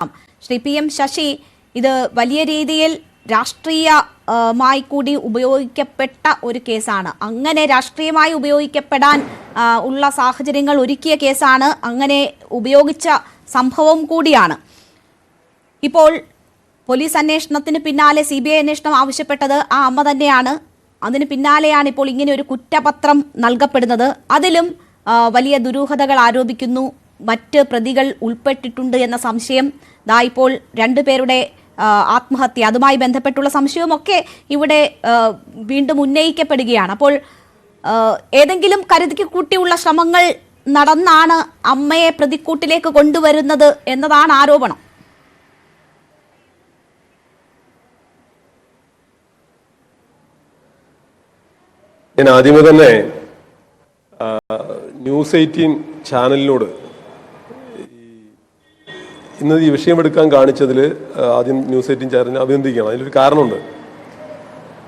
Shri PM Sasi, ഇത് വലിയ രീതിയിൽ രാഷ്ട്രീയമായി കൂടി ഉപയോഗിക്കപ്പെട്ട ഒരു കേസാണ്. അങ്ങനെ രാഷ്ട്രീയമായി ഉപയോഗിക്കപ്പെടാൻ ഉള്ള സാഹചര്യങ്ങൾ ഒരുക്കിയ കേസാണ്. അങ്ങനെ ഉപയോഗിച്ച സംഭവം കൂടിയാണ്. ഇപ്പോൾ പോലീസ് അന്വേഷണത്തിന് പിന്നാലെ CBI അന്വേഷണം ആവശ്യപ്പെട്ടത് ആ അമ്മ തന്നെയാണ്. അതിന് പിന്നാലെയാണ് ഇപ്പോൾ ഇങ്ങനെ ഒരു കുറ്റപത്രം നൽകപ്പെടുന്നത്. അതിലും വലിയ ദുരൂഹതകൾ ആരോപിക്കുന്നു. മറ്റ് പ്രതികൾ ഉൾപ്പെട്ടിട്ടുണ്ട് എന്ന സംശയം, ഇപ്പോൾ രണ്ടുപേരുടെ ആത്മഹത്യ, അതുമായി ബന്ധപ്പെട്ടുള്ള സംശയവുമൊക്കെ ഇവിടെ വീണ്ടും ഉന്നയിക്കപ്പെടുകയാണ്. അപ്പോൾ ഏതെങ്കിലും കരുതിക്ക് കൂട്ടിയുള്ള ശ്രമങ്ങൾ നടന്നാണ് അമ്മയെ പ്രതിക്കൂട്ടിലേക്ക് കൊണ്ടുവരുന്നത് എന്നതാണ് ആരോപണം. ഞാൻ ആദ്യമേ തന്നെ ന്യൂസ് 18 ചാനലിനോട് ഇന്ന് ഈ വിഷയം എടുക്കാൻ കാണിച്ചതിൽ ആദ്യം ന്യൂസ് 18 ചാനലിനെ അഭിനന്ദിക്കണം. അതിലൊരു കാരണമുണ്ട്.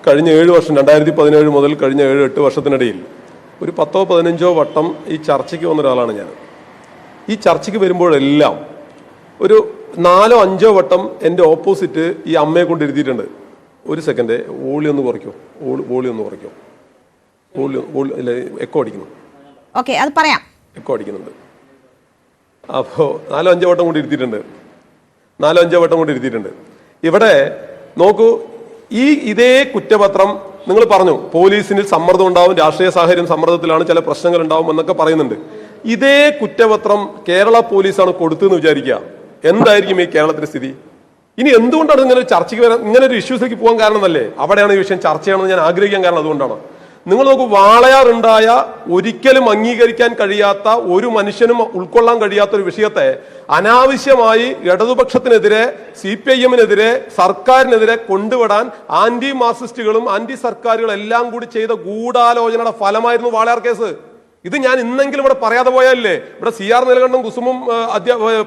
കഴിഞ്ഞ 7 വർഷം 2017 മുതൽ കഴിഞ്ഞ 7-8 വർഷത്തിനിടയിൽ ഒരു 10-15 വട്ടം ഈ ചർച്ചയ്ക്ക് വന്ന ഒരാളാണ് ഞാൻ. ഈ ചർച്ചയ്ക്ക് വരുമ്പോഴെല്ലാം ഒരു 4-5 വട്ടം എൻ്റെ ഓപ്പോസിറ്റ് ഈ അമ്മയെ കൊണ്ടിരുത്തിയിട്ടുണ്ട്. ഒരു സെക്കൻഡ്, വോളി ഒന്ന് കുറയ്ക്കോ, വോളി ഒന്ന് കുറയ്ക്കോ, എക്കോ അടിക്കുന്നു. ഓക്കെ, അത് പറയാം. എക്കോ അടിക്കുന്നുണ്ട്. അപ്പോൾ 4-5 വട്ടം കൊണ്ട് ഇരുത്തിയിട്ടുണ്ട്. 4-5 വട്ടം കൊണ്ട് ഇരുത്തിയിട്ടുണ്ട്. ഇവിടെ നോക്കൂ, ഇതേ കുറ്റപത്രം നിങ്ങൾ പറഞ്ഞു പോലീസിന് സമ്മർദ്ദം ഉണ്ടാവും, രാഷ്ട്രീയ സാഹചര്യം സമ്മർദ്ദത്തിലാണ്, ചില പ്രശ്നങ്ങൾ ഉണ്ടാവും എന്നൊക്കെ പറയുന്നുണ്ട്. ഇതേ കുറ്റപത്രം കേരള പോലീസാണ് കൊടുത്തെന്ന് വിചാരിക്കുക. എന്തായിരിക്കും ഈ കേരളത്തിന്റെ സ്ഥിതി? ഇനി എന്തുകൊണ്ടാണ് ഇങ്ങനെ ചർച്ചയ്ക്ക് വരാൻ, ഇങ്ങനെ ഒരു ഇഷ്യൂസിലേക്ക് പോകാൻ കാരണം എന്നല്ലേ? അവിടെയാണ് ഈ വിഷയം ചർച്ച ചെയ്യണമെന്ന് ഞാൻ ആഗ്രഹിക്കാൻ കാരണം അതുകൊണ്ടാണ്. നിങ്ങൾ നോക്കൂ, വാളയാറുണ്ടായ ഒരിക്കലും അംഗീകരിക്കാൻ കഴിയാത്ത, ഒരു മനുഷ്യനും ഉൾക്കൊള്ളാൻ കഴിയാത്ത ഒരു വിഷയത്തെ അനാവശ്യമായി ഇടതുപക്ഷത്തിനെതിരെ, CPIM-നെതിരെ, സർക്കാരിനെതിരെ കൊണ്ടുവിടാൻ ആന്റി മാർക്സിസ്റ്റുകളും ആന്റി സർക്കാരുകളും എല്ലാം കൂടി ചെയ്ത ഗൂഢാലോചനയുടെ ഫലമായിരുന്നു വാളയാർ കേസ്. ഇത് ഞാൻ ഇന്നെങ്കിലും ഇവിടെ പറയാതെ പോയാലേ, ഇവിടെ CR നീലകണ്ഠനും കുസുമും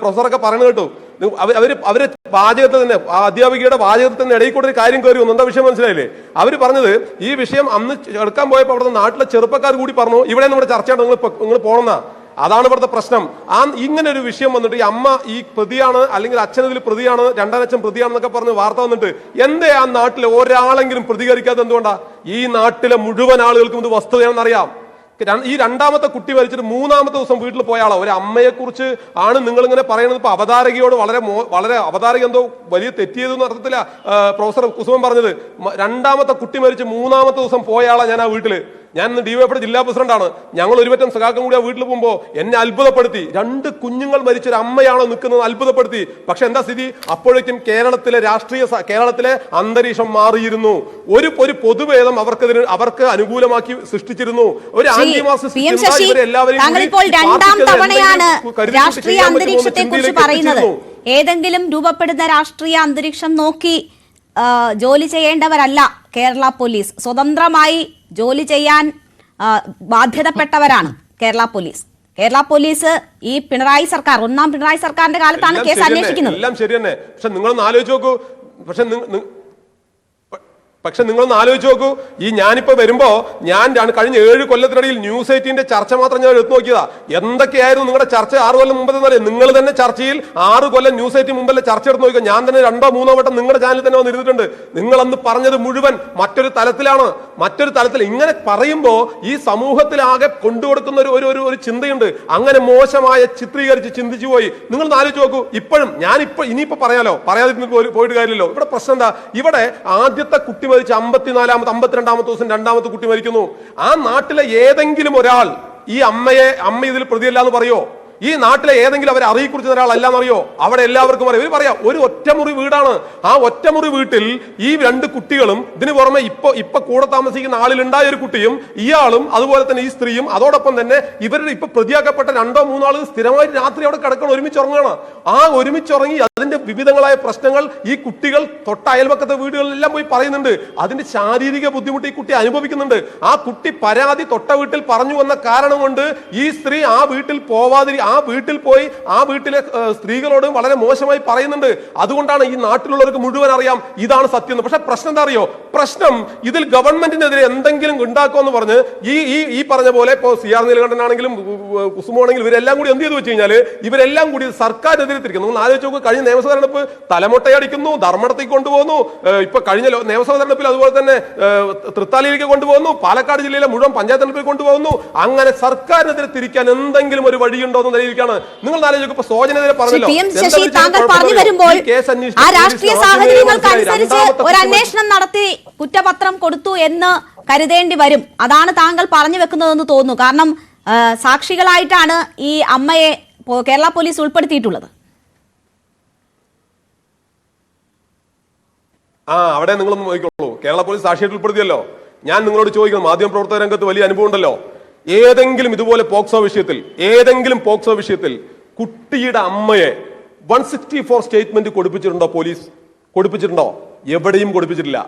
പ്രൊഫസറൊക്കെ പറയുന്നത് കേട്ടു. അവര് വാചകത്തിൽ തന്നെ, ആ അധ്യാപികയുടെ വാചകത്തിൽ തന്നെ ഇടയിൽ കൂടെ ഒരു കാര്യം കയറി വന്നു. എന്താ വിഷയം മനസ്സിലായില്ലേ? അവര് പറഞ്ഞത്, ഈ വിഷയം അന്ന് എടുക്കാൻ പോയപ്പോൾ അവിടുത്തെ നാട്ടിലെ ചെറുപ്പക്കാർ കൂടി പറഞ്ഞു, ഇവിടെ നമ്മുടെ ചർച്ചയാണ്, നിങ്ങൾ പോകണമെന്നാ. അതാണ് ഇവിടുത്തെ പ്രശ്നം. ഇങ്ങനെ ഒരു വിഷയം വന്നിട്ട് ഈ അമ്മ ഈ പ്രതിയാണ്, അല്ലെങ്കിൽ അച്ഛൻ ഇതിൽ പ്രതിയാണ്, രണ്ടാനച്ഛൻ പ്രതിയാണെന്നൊക്കെ പറഞ്ഞ് വാർത്ത വന്നിട്ട് എന്തേ ആ നാട്ടിലെ ഒരാളെങ്കിലും പ്രതികരിക്കാതെ എന്തുകൊണ്ടാ? ഈ നാട്ടിലെ മുഴുവൻ ആളുകൾക്കും ഇത് വസ്തുതയാണെന്ന് അറിയാം. ഈ രണ്ടാമത്തെ കുട്ടി മരിച്ചിട്ട് 3-ാമത്തെ ദിവസം വീട്ടിൽ പോയാളോ ഒരു അമ്മയെ കുറിച്ച് ആണ് നിങ്ങൾ ഇങ്ങനെ പറയുന്നത്. ഇപ്പൊ അവതാരകയോട് വളരെ അവതാരക എന്തോ വലിയ തെറ്റിയതെന്ന് അർത്ഥത്തില പ്രൊഫസർ കുസുമൻ പറഞ്ഞത്. രണ്ടാമത്തെ കുട്ടി മരിച്ച് 3-ാമത്തെ ദിവസം പോയാളാ ഞാൻ ആ വീട്ടില്. ഞാൻ ഇന്ന് DYFI ജില്ലാ പ്രസിഡന്റാണ്. ഞങ്ങൾ ഒരുപറ്റം സഖാക്കം കൂടി ആ വീട്ടിൽ പോകുമ്പോൾ എന്നെ അത്ഭുതപ്പെടുത്തി. 2 കുഞ്ഞുങ്ങൾ മരിച്ചൊരു അമ്മയാണോ നിൽക്കുന്നത് അത്ഭുതപ്പെടുത്തി. പക്ഷെ എന്താ സ്ഥിതി? അപ്പോഴേക്കും കേരളത്തിലെ അന്തരീക്ഷം മാറിയിരുന്നു. ഒരു പൊതുഭേദം അവർക്ക് അനുകൂലമാക്കി സൃഷ്ടിച്ചിരുന്നു. ഒരു ആന്റി മാർക്സിസ്റ്റ് എല്ലാവരെയും രാഷ്ട്രീയ അന്തരീക്ഷത്തെ കുറിച്ച് പറയുന്നത്. ഏതെങ്കിലും രൂപപ്പെടുന്ന രാഷ്ട്രീയ അന്തരീക്ഷം നോക്കി ജോലി ചെയ്യേണ്ടവരല്ല കേരള പോലീസ്. സ്വതന്ത്രമായി ജോലി ചെയ്യാൻ ബാധ്യതപ്പെട്ടവരാണ് കേരള പോലീസ്. കേരള പോലീസ് ഈ പിണറായി സർക്കാർ, 1ാം പിണറായി സർക്കാരിന്റെ കാലത്താണ് കേസ് അന്വേഷിക്കുന്നത്. എല്ലാം ശരി തന്നെ. പക്ഷെ നിങ്ങളൊന്ന് ആലോചിച്ച് നോക്കൂ. പക്ഷെ നിങ്ങളൊന്ന് ആലോചിച്ച് നോക്കൂ, ഈ ഞാനിപ്പോ വരുമ്പോ ഞാൻ കഴിഞ്ഞ 7 കൊല്ലത്തിനിടയിൽ ന്യൂസ് 18 ചർച്ച മാത്രം ഞാൻ എടുത്തു നോക്കിയതാ. എന്തൊക്കെയായിരുന്നു നിങ്ങളുടെ ചർച്ച 6 കൊല്ലം മുമ്പത്തെ അറിയാം. നിങ്ങൾ തന്നെ ചർച്ചയിൽ 6 കൊല്ലം ന്യൂസ് 18 മുമ്പല്ലേ ചർച്ച എടുത്ത് നോക്കുക. ഞാൻ തന്നെ 2-3 വട്ടം നിങ്ങളുടെ ചാനലിൽ തന്നെ വന്നിരുന്നിട്ടുണ്ട്. നിങ്ങൾ അന്ന് പറഞ്ഞത് മുഴുവൻ മറ്റൊരു തലത്തിലാണ്. ഇങ്ങനെ പറയുമ്പോ ഈ സമൂഹത്തിലാകെ കൊണ്ടുകൊടുക്കുന്ന ഒരു ചിന്തയുണ്ട്. അങ്ങനെ മോശമായ ചിത്രീകരിച്ച് ചിന്തിച്ചു പോയി. നിങ്ങൾ ആലോചിച്ച് നോക്കൂ. ഇപ്പോഴും ഇനിയിപ്പോ പറയാതിരുന്ന് പോയിട്ട് കാര്യമില്ലല്ലോ. ഇവിടെ പ്രശ്നം എന്താ? ഇവിടെ ആദ്യത്തെ കുട്ടി മരിച്ച് 54-ാമത്തെ 52-ാമത്തെ ദിവസം 2-ാമത്തെ കുട്ടി മരിക്കുന്നു. ആ നാട്ടിലെ ഏതെങ്കിലും ഒരാൾ ഈ അമ്മ ഇതിൽ പ്രതിയല്ല എന്ന് പറയോ? ഈ നാട്ടിലെ ഏതെങ്കിലും അവരെ അറിയിക്കുറിച്ച ഒരാളല്ലാന്ന് അറിയോ? അവിടെ എല്ലാവർക്കും അറിയാം. ഇവർ പറയാം ഒരു ഒറ്റമുറി വീടാണ്. ആ ഒറ്റമുറി വീട്ടിൽ ഈ 2 കുട്ടികളും ഇതിന് പുറമെ ഇപ്പൊ കൂടെ താമസിക്കുന്ന ആളിലുണ്ടായ ഒരു കുട്ടിയും ഇയാളും അതുപോലെ തന്നെ ഈ സ്ത്രീയും, അതോടൊപ്പം തന്നെ ഇവരുടെ ഇപ്പൊ പ്രതിയാക്കപ്പെട്ട 2-3 ആളുകൾ സ്ഥിരമായി രാത്രി അവിടെ കിടക്കണം, ഒരുമിച്ചുറങ്ങാണ്. ആ ഒരുമിച്ചുറങ്ങി അതിന്റെ വിവിധങ്ങളായ പ്രശ്നങ്ങൾ ഈ കുട്ടികൾ തൊട്ട അയൽപക്കത്തെ വീടുകളിലെല്ലാം പോയി പറയുന്നുണ്ട്. അതിന്റെ ശാരീരിക ബുദ്ധിമുട്ട് ഈ കുട്ടി അനുഭവിക്കുന്നുണ്ട്. ആ കുട്ടി പരാതി തൊട്ട വീട്ടിൽ പറഞ്ഞു വന്ന കാരണം കൊണ്ട് ഈ സ്ത്രീ ആ വീട്ടിൽ ആ വീട്ടിൽ പോയി ആ വീട്ടിലെ സ്ത്രീകളോട് വളരെ മോശമായി പറയുന്നുണ്ട്. അതുകൊണ്ടാണ് ഈ നാട്ടിലുള്ളവർക്ക് മുഴുവൻ അറിയാം ഇതാണ് സത്യം. പക്ഷെ പ്രശ്നം എന്താ അറിയോ? പ്രശ്നം ഇതിൽ ഗവൺമെന്റിനെതിരെ എന്തെങ്കിലും ഉണ്ടാക്കുമെന്ന് പറഞ്ഞ് ഈ പറഞ്ഞ പോലെ ഇപ്പോൾ CR നീലകണ്ഠനാണെങ്കിലും കുസുമാണെങ്കിലും ഇവരെല്ലാം കൂടി എന്ത് ചെയ്തു വെച്ച് കഴിഞ്ഞാൽ ഇവരെല്ലാം കൂടി സർക്കാരിനെതിരെ തിരിക്കുന്നു. നമ്മൾ ആലോചിച്ച് നോക്കുക, കഴിഞ്ഞ നിയമസഭ തെരഞ്ഞെടുപ്പ് തലമുട്ടയടിക്കുന്നു, ധർമ്മടത്തേക്ക് കൊണ്ടുപോകുന്നു, ഇപ്പൊ കഴിഞ്ഞ നിയമസഭ തെരഞ്ഞെടുപ്പിൽ അതുപോലെ തന്നെ തൃത്താലയിലേക്ക് കൊണ്ടുപോകുന്നു, പാലക്കാട് ജില്ലയിലെ മുഴുവൻ പഞ്ചായത്ത് തെരഞ്ഞെടുപ്പിൽ കൊണ്ടുപോകുന്നു. അങ്ങനെ സർക്കാരിനെതിരെ തിരിക്കാൻ എന്തെങ്കിലും ഒരു വഴിയുണ്ടോ എന്ന് നിലയിലേക്കാണ്. നിങ്ങൾ ആലോചിക്കും, ഇപ്പൊ സോജനെതിരെ പറഞ്ഞല്ലോ, ഒരു അന്വേഷണം നടത്തി കുറ്റപത്രം കൊടുത്തു എന്ന് കരുതേണ്ടി വരും. അതാണ് താങ്കൾ പറഞ്ഞു വെക്കുന്നതെന്ന് തോന്നുന്നു. കാരണം സാക്ഷികളായിട്ടാണ് ഈ അമ്മയെ കേരള പോലീസ് ഉൾപ്പെടുത്തിയിട്ടുള്ളത്. അവിടെ നിങ്ങളൊന്ന് നോക്കിക്കോളൂ, കേരള പോലീസ് സാക്ഷിയായിട്ട് ഉൾപ്പെടുത്തിയല്ലോ. ഞാൻ നിങ്ങളോട് ചോദിക്കുന്നു, മാധ്യമപ്രവർത്തക രംഗത്ത് വലിയ അനുഭവം ഉണ്ടല്ലോ, ഏതെങ്കിലും ഇതുപോലെ പോക്സോ വിഷയത്തിൽ കുട്ടിയുടെ അമ്മയെ 164 സ്റ്റേറ്റ്മെന്റ് കൊടുപ്പിച്ചിട്ടുണ്ടോ? പോലീസ് കൊടുപ്പിച്ചിട്ടുണ്ടോ? എവിടെയും കൊടുപ്പിച്ചിട്ടില്ല.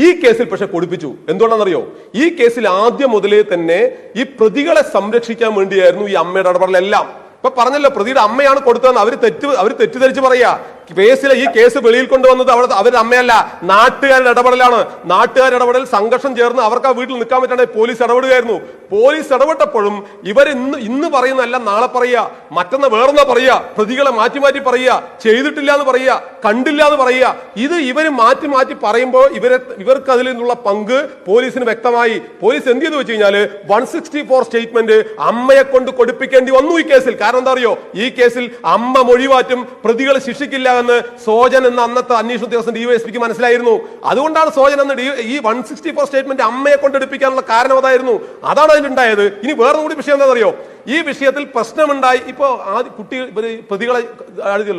ഈ കേസിൽ പക്ഷെ കൊടുപ്പിച്ചു. എന്തുകൊണ്ടാണെന്നറിയോ? ഈ കേസിൽ ആദ്യം മുതലേ തന്നെ ഈ പ്രതികളെ സംരക്ഷിക്കാൻ വേണ്ടിയായിരുന്നു ഈ അമ്മയുടെ ഇടപെടലെല്ലാം. ഇപ്പൊ പറഞ്ഞല്ലോ, പ്രതിയുടെ അമ്മയാണ് കൊടുത്തതെന്ന് അവര് തെറ്റിദ്ധരിച്ച് പറയാ. ഈ കേസ് വെളിയിൽ കൊണ്ടുവന്നത് അവരുടെ അമ്മയല്ല, നാട്ടുകാരുടെ ഇടപെടലാണ്. നാട്ടുകാരുടെ ഇടപെടൽ സംഘർഷം ചേർന്ന് അവർക്ക് ആ വീട്ടിൽ നിൽക്കാൻ പറ്റാതെ പോലീസ് ഇടപെടുകയായിരുന്നു. പോലീസ് ഇടപെട്ടപ്പോഴും ഇവർ ഇന്ന് പറയുന്നതല്ല നാളെ പറയുക, മറ്റൊന്ന് വേറൊന്നാ പറയുക, പ്രതികളെ മാറ്റി മാറ്റി പറയുക, ചെയ്തിട്ടില്ല എന്ന് പറയുക, കണ്ടില്ല എന്ന് പറയുക. ഇത് ഇവര് മാറ്റി മാറ്റി പറയുമ്പോൾ ഇവർക്ക് അതിൽ നിന്നുള്ള പങ്ക് പോലീസിന് വ്യക്തമായി. പോലീസ് എന്ത് ചെയ്തു വെച്ച് കഴിഞ്ഞാൽ 164 സ്റ്റേറ്റ്മെന്റ് അമ്മയെ കൊണ്ട് കൊടുപ്പിക്കേണ്ടി വന്നു ഈ കേസിൽ. കാരണം എന്താ അറിയോ? ഈ കേസിൽ അമ്മ മൊഴിമാറ്റും, പ്രതികളെ ശിക്ഷിക്കില്ല എന്ന് സോജൻ എന്ന അന്നത്തെ അന്വേഷണ ഉദ്യോഗസ്ഥൻ DYSPക്ക് മനസ്സിലായിരുന്നു. അതുകൊണ്ടാണ് സോജൻ എന്ന ഈ 164 സ്റ്റേറ്റ്മെന്റ് അമ്മയെ കൊണ്ടെടുപ്പിക്കാനുള്ള കാരണം അതായിരുന്നു. അതാണ് അതിലുണ്ടായത്. ഇനി വേറെ കൂടി വിഷയം എന്താണെന്നറിയോ? ഈ വിഷയത്തിൽ പ്രശ്നമുണ്ടായി. ഇപ്പോ കുട്ടി പ്രതികളെ ആദ്യം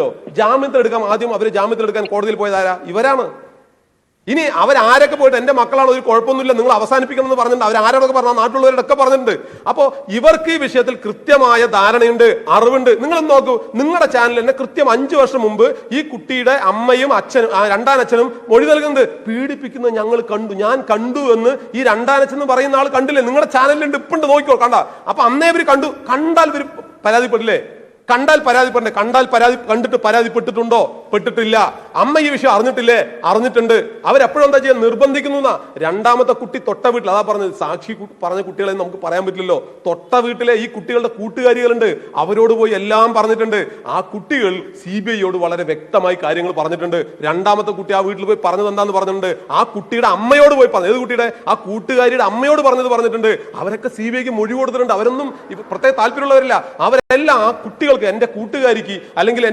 ജാമ്യത്തിലെടുക്കാൻ കോടതിയിൽ പോയതാരാ? ഇവരാണ്. ഇനി അവരാരൊക്കെ പോയിട്ട് എന്റെ മക്കളാണ്, ഒരു കുഴപ്പമൊന്നുമില്ല, നിങ്ങൾ അവസാനിപ്പിക്കണം എന്ന് പറഞ്ഞിട്ടുണ്ട്. അവരാരോടൊക്കെ പറഞ്ഞാൽ നാട്ടിലുള്ളവരോടൊക്കെ പറഞ്ഞിട്ടുണ്ട്. അപ്പോൾ ഇവർക്ക് ഈ വിഷയത്തിൽ കൃത്യമായ ധാരണയുണ്ട്, അറിവുണ്ട്. നിങ്ങൾ നോക്കൂ, നിങ്ങളുടെ ചാനൽ തന്നെ കൃത്യം 5 വർഷം മുമ്പ് ഈ കുട്ടിയുടെ അമ്മയും അച്ഛനും രണ്ടാനച്ഛനും മൊഴി നൽകുന്നത് പീഡിപ്പിക്കുന്നത് ഞാൻ കണ്ടു എന്ന് ഈ രണ്ടാനച്ഛൻ എന്ന് പറയുന്ന ആൾ കണ്ടില്ലേ? നിങ്ങളുടെ ചാനലിലുണ്ട്, ഇപ്പുണ്ട്, നോക്കിക്കോ. അപ്പൊ അന്നേ ഇവർ കണ്ടാൽ ഇവർ പരാതിപ്പെടില്ലേ? കണ്ടിട്ട് പരാതിപ്പെട്ടിട്ടുണ്ടോ? പെട്ടിട്ടില്ല. അമ്മ ഈ വിഷയം അറിഞ്ഞിട്ടുണ്ട്. അവരെപ്പോഴും എന്താ ചെയ്യാൻ നിർബന്ധിക്കുന്നു? രണ്ടാമത്തെ കുട്ടി തൊട്ട വീട്ടിൽ, അതാ പറഞ്ഞത്, സാക്ഷി പറഞ്ഞ കുട്ടികളെ നമുക്ക് പറയാൻ പറ്റില്ലല്ലോ. തൊട്ട വീട്ടിലെ ഈ കുട്ടികളുടെ കൂട്ടുകാരികളുണ്ട്, അവരോട് പോയി എല്ലാം പറഞ്ഞിട്ടുണ്ട്. ആ കുട്ടികൾ CBIയോട് വളരെ വ്യക്തമായി കാര്യങ്ങൾ പറഞ്ഞിട്ടുണ്ട്. രണ്ടാമത്തെ കുട്ടി ആ വീട്ടിൽ പോയി പറഞ്ഞത് എന്താന്ന് പറഞ്ഞിട്ടുണ്ട്. ആ കുട്ടിയുടെ അമ്മയോട് പോയി പറഞ്ഞു. ഏത് കുട്ടിയുടെ? ആ കൂട്ടുകാരിയുടെ അമ്മയോട് പറഞ്ഞിട്ടുണ്ട്. അവരൊക്കെ CBIക്ക് മൊഴി കൊടുത്തിട്ടുണ്ട്. അവരൊന്നും പ്രത്യേക താല്പര്യമുള്ളവരില്ല. അവരെല്ലാം ആ കുട്ടികൾ, എന്റെ കൂട്ടുകാരിക്ക് അല്ലെങ്കിൽ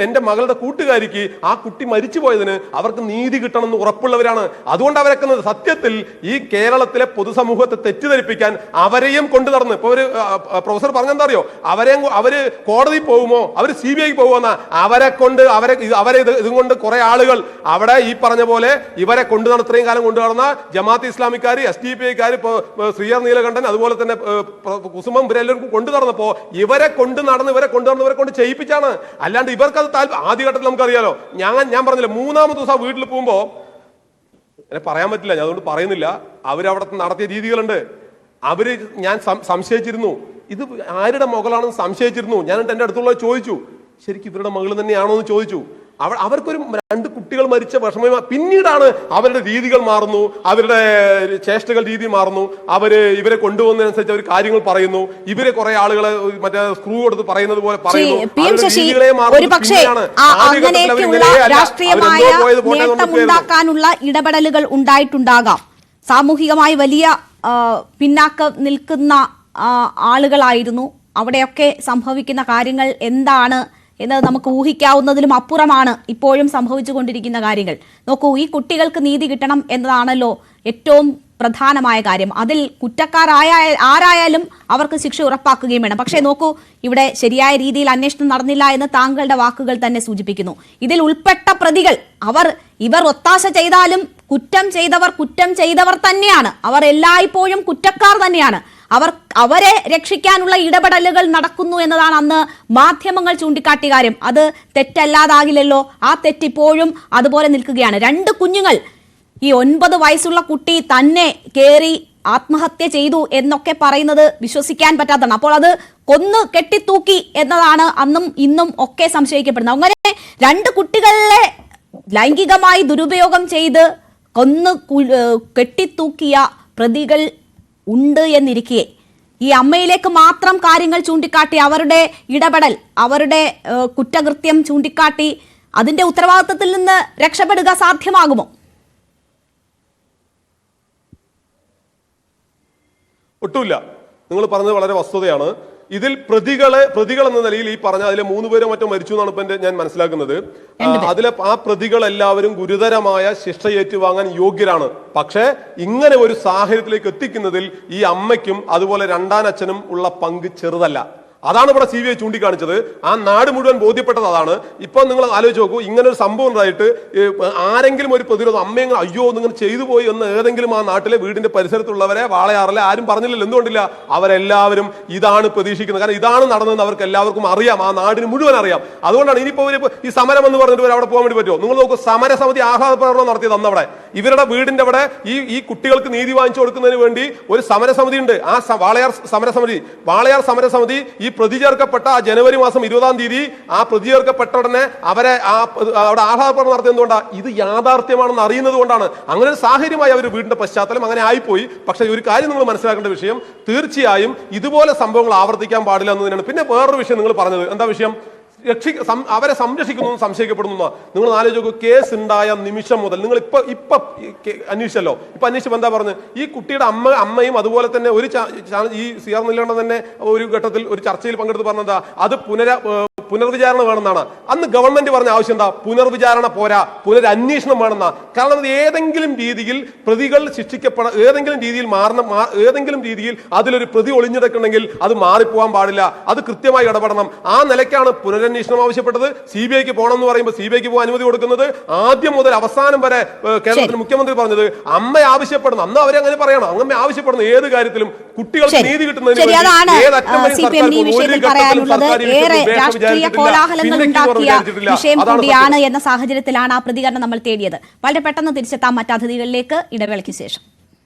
എന്റെ മകളുടെ കൂട്ടുകാരിക്ക് ആ കുട്ടി മരിച്ചു പോയതിന് അവർക്ക് നീതി കിട്ടണമെന്ന് ഉറപ്പുള്ളവരാണ്. അതുകൊണ്ട് അവരൊക്കെ സത്യത്തിൽ ഈ കേരളത്തിലെ പൊതുസമൂഹത്തെ തെറ്റിദ്ധരിപ്പിക്കാൻ അവരെയും കൊണ്ടു നടന്ന്, ഇപ്പൊ ഒരു പ്രൊഫസർ പറഞ്ഞെന്താ അറിയോ? അവര് കോടതി പോകുമോ, അവര് CBIക്ക് പോകുമെന്നാ. അവരെ ഇതും കൊണ്ട് കുറെ ആളുകൾ അവിടെ ഈ പറഞ്ഞ പോലെ ഇവരെ കൊണ്ടു നടന്ന, ഇത്രയും കാലം കൊണ്ടു നടന്ന ജമാഅത്ത് ഇസ്ലാമിക്കാർ, SDPIക്കാർ, CR നീലകണ്ഠൻ, അതുപോലെ തന്നെ കുസുമം, ഇവരെല്ലാവർക്കും കൊണ്ടു നടന്നപ്പോ ഇവരെ കൊണ്ട് ചെയ്യിപ്പിച്ചാണ്. അല്ലാണ്ട് ഇവർക്ക് അത് ആദ്യഘട്ടത്തിൽ നമുക്കറിയാലോ. ഞാൻ പറഞ്ഞില്ല, 3-ാമത്തെ ദിവസം വീട്ടിൽ പോകുമ്പോ എന്നെ പറയാൻ പറ്റില്ല, ഞാൻ അതുകൊണ്ട് പറയുന്നില്ല. അവരവിടെ നടത്തിയ രീതികളുണ്ട്. ഞാൻ സംശയിച്ചിരുന്നു, ഇത് ആരുടെ മകളാണെന്ന് സംശയിച്ചിരുന്നു. ഞാൻ എന്റെ അടുത്തുള്ള ചോദിച്ചു, ശരിക്കും ഇവരുടെ മകൾ തന്നെയാണോ എന്ന് ചോദിച്ചു. അവർക്കൊരു 2 കുട്ടികൾ മരിച്ച വിഷമം. പിന്നീടാണ് അവരുടെ രീതികൾ മാറുന്നു, അവരുടെ ചേഷ്ടകൾ രീതി മാറുന്നു. ഇവരെ കൊണ്ടുപോകുന്നതിനനുസരിച്ച് അവർ കാര്യങ്ങൾ പറയുന്നു. ഇവരെ കുറെ ആളുകളെ മറ്റേ സ്ക്രൂ കൊടുത്ത് പറയുന്നത് പോലെ പറയുന്നു. രാഷ്ട്രീയമായുള്ള ഇടപെടലുകൾ ഉണ്ടായിട്ടുണ്ടാകാം. സാമൂഹികമായി വലിയ പിന്നാക്കം നിൽക്കുന്ന ആളുകളായിരുന്നു. അവിടെയൊക്കെ സംഭവിക്കുന്ന കാര്യങ്ങൾ എന്താണ് എന്നത് നമുക്ക് ഊഹിക്കാവുന്നതിലും അപ്പുറമാണ് ഇപ്പോഴും സംഭവിച്ചുകൊണ്ടിരിക്കുന്ന കാര്യങ്ങൾ. നോക്കൂ, ഈ കുട്ടികൾക്ക് നീതി കിട്ടണം എന്നതാണല്ലോ ഏറ്റവും പ്രധാനമായ കാര്യം. അതിൽ ആരായാലും അവർക്ക് ശിക്ഷ ഉറപ്പാക്കുകയും വേണം. പക്ഷേ നോക്കൂ, ഇവിടെ ശരിയായ രീതിയിൽ അന്വേഷണം നടന്നില്ല എന്ന് താങ്കളുടെ വാക്കുകൾ തന്നെ സൂചിപ്പിക്കുന്നു. ഇതിൽ ഉൾപ്പെട്ട പ്രതികൾ ഇവർ ഒത്താശ ചെയ്താലും കുറ്റം ചെയ്തവർ തന്നെയാണ്. അവർ എല്ലായ്പ്പോഴും കുറ്റക്കാർ തന്നെയാണ്. അവരെ രക്ഷിക്കാനുള്ള ഇടപെടലുകൾ നടക്കുന്നു എന്നതാണ് അന്ന് മാധ്യമങ്ങൾ ചൂണ്ടിക്കാട്ടിയ കാര്യം. അത് തെറ്റല്ലാതാകില്ലല്ലോ. ആ തെറ്റിപ്പോഴും അതുപോലെ നിൽക്കുകയാണ്. 2 കുഞ്ഞുങ്ങൾ, ഈ 9 വയസ്സുള്ള കുട്ടി തന്നെ കേറി ആത്മഹത്യ ചെയ്തു എന്നൊക്കെ പറയുന്നത് വിശ്വസിക്കാൻ പറ്റാത്തതാണ്. അപ്പോൾ അത് കൊന്നു കെട്ടിത്തൂക്കി എന്നതാണ് അന്നും ഇന്നും ഒക്കെ സംശയിക്കപ്പെടുന്നത്. അങ്ങനെ 2 കുട്ടികളെ ലൈംഗികമായി ദുരുപയോഗം ചെയ്ത് കൊന്ന് കെട്ടിത്തൂക്കിയ പ്രതികൾ ഉണ്ട് എന്നിരിക്കെ ഈ അമ്മയിലേക്ക് മാത്രം കാര്യങ്ങൾ ചൂണ്ടിക്കാട്ടി അവരുടെ ഇടപെടൽ, അവരുടെ കുറ്റകൃത്യം ചൂണ്ടിക്കാട്ടി അതിന്റെ ഉത്തരവാദിത്തത്തിൽ നിന്ന് രക്ഷപ്പെടുക സാധ്യമാകുമോ? ഒട്ടുമില്ല. നിങ്ങൾ പറഞ്ഞത് വളരെ വസ്തുതയാണ്. ഇതിൽ പ്രതികൾ എന്ന നിലയിൽ ഈ പറഞ്ഞ അതിലെ 3 പേരോ മറ്റോ മരിച്ചു എന്നാണ് ഇപ്പൊ ഞാൻ മനസ്സിലാക്കുന്നത്. അതിലെ ആ പ്രതികൾ എല്ലാവരും ഗുരുതരമായ ശിക്ഷ ഏറ്റുവാങ്ങാൻ യോഗ്യരാണ്. പക്ഷേ ഇങ്ങനെ ഒരു സാഹചര്യത്തിലേക്ക് എത്തിക്കുന്നതിൽ ഈ അമ്മയ്ക്കും അതുപോലെ രണ്ടാനച്ഛനും ഉള്ള പങ്ക് ചെറുതല്ല. അതാണ് ഇവിടെ CBI ചൂണ്ടിക്കാണിച്ചത്. ആ നാട് മുഴുവൻ ബോധ്യപ്പെട്ടത് അതാണ്. ഇപ്പൊ നിങ്ങൾ ആലോചിച്ച് നോക്കൂ, ഇങ്ങനെ ഒരു സംഭവം ഉണ്ടായിട്ട് ആരെങ്കിലും ഒരു പ്രതിരോധം അമ്മയെങ്കിലും അയ്യോ നിങ്ങൾ ചെയ്തു പോയി എന്ന് ഏതെങ്കിലും ആ നാട്ടിലെ വീടിന്റെ പരിസരത്തുള്ളവരെ വാളയാറിലെ ആരും പറഞ്ഞില്ലല്ലോ. എന്തുകൊണ്ടില്ല? അവരെല്ലാവരും ഇതാണ് പ്രതീക്ഷിക്കുന്നത്. കാരണം ഇതാണ് നടന്നതെന്ന് അവർക്ക് എല്ലാവർക്കും അറിയാം, ആ നാടിന് മുഴുവൻ അറിയാം. അതുകൊണ്ടാണ് ഇനിയിപ്പോ ഈ സമരം എന്ന് പറഞ്ഞിട്ട് അവിടെ പോകാൻ വേണ്ടി പറ്റുമോ? നിങ്ങൾ നോക്കൂ, സമരസമിതി ആഹ്ലാദ പ്രകടനം നടത്തിയത് അന്നവിടെ ഇവരുടെ വീടിന്റെ അവിടെ ഈ കുട്ടികൾക്ക് നീതി വാങ്ങിച്ചു കൊടുക്കുന്നതിന് വേണ്ടി ഒരു സമരസമിതി ഉണ്ട്. ആ വാളയാർ സമരസമിതി ഈ പ്രതി ചേർക്കപ്പെട്ട ജനുവരി മാസം 20-ാം തീയതി ആ പ്രതി ചേർക്കപ്പെട്ട ഉടനെ അവരെ അവിടെ ആഹ്ലാദപ്രകടനം നടത്തിയതുകൊണ്ടാണ്. ഇത് യാഥാർത്ഥ്യമാണെന്ന് അറിയുന്നത് കൊണ്ടാണ്. അങ്ങനെ ഒരു സാഹചര്യമായി അവർ വീടിന്റെ പശ്ചാത്തലം അങ്ങനെ ആയിപ്പോയി. പക്ഷെ ഒരു കാര്യം നിങ്ങൾ മനസ്സിലാക്കേണ്ട വിഷയം, തീർച്ചയായും ഇതുപോലെ സംഭവങ്ങൾ ആവർത്തിക്കാൻ പാടില്ല എന്നതിനാണ്. പിന്നെ വേറൊരു വിഷയം നിങ്ങൾ പറഞ്ഞത്, എന്താ വിഷയം? അവരെ സംരക്ഷിക്കുന്നു സംശയിക്കപ്പെടുന്നു. നിങ്ങൾ ആലോചിച്ച് നോക്കൂ, കേസ് ഉണ്ടായ നിമിഷം മുതൽ നിങ്ങൾ ഇപ്പൊ അന്വേഷിച്ചല്ലോ. ഇപ്പൊ അന്വേഷിച്ചപ്പോൾ എന്താ പറഞ്ഞു? ഈ കുട്ടിയുടെ അമ്മയും അതുപോലെ തന്നെ ഈ CR നെല്ലിക്കണ്ടൻ തന്നെ ഒരു ഘട്ടത്തിൽ ഒരു ചർച്ചയിൽ പങ്കെടുത്ത് പറഞ്ഞെന്താ, അത് പുനർവിചാരണ വേണമെന്നാണ്. അന്ന് ഗവൺമെന്റ് പറഞ്ഞ ആവശ്യം എന്താ? പുനർവിചാരണ പോരാ, പുനരന്വേഷണം വേണമെന്നാ. കാരണം അത് ഏതെങ്കിലും രീതിയിൽ പ്രതികൾ ഏതെങ്കിലും രീതിയിൽ അതിലൊരു പ്രതി ഒളിഞ്ഞിടക്കണമെങ്കിൽ അത് മാറിപ്പോവാൻ പാടില്ല, അത് കൃത്യമായി ഇടപെടണം. ആ നിലയ്ക്കാണ് പുനരന്വേഷണം ആവശ്യപ്പെട്ടത്. CBIക്ക് പോകണം എന്ന് പറയുമ്പോൾ CBIക്ക് പോകാൻ അനുമതി കൊടുക്കുന്നത്. ആദ്യം മുതൽ അവസാനം വരെ കേരളത്തിലെ മുഖ്യമന്ത്രി പറഞ്ഞത് അമ്മ ആവശ്യപ്പെടുന്നു, അന്ന് അവരങ്ങനെ പറയണം, അമ്മ ആവശ്യപ്പെടുന്ന ഏത് കാര്യത്തിലും കുട്ടികൾക്ക് നീതി കിട്ടുന്നതിന് കോലാഹലങ്ങൾ ഉണ്ടാക്കിയ വിഷയം കൂടിയാണ് എന്ന സാഹചര്യത്തിലാണ് ആ പ്രതികരണം നമ്മൾ തേടിയത്. വളരെ പെട്ടെന്ന് തിരിച്ചെത്താം മറ്റ് അതിഥികളിലേക്ക് ഇടവേളയ്ക്ക് ശേഷം.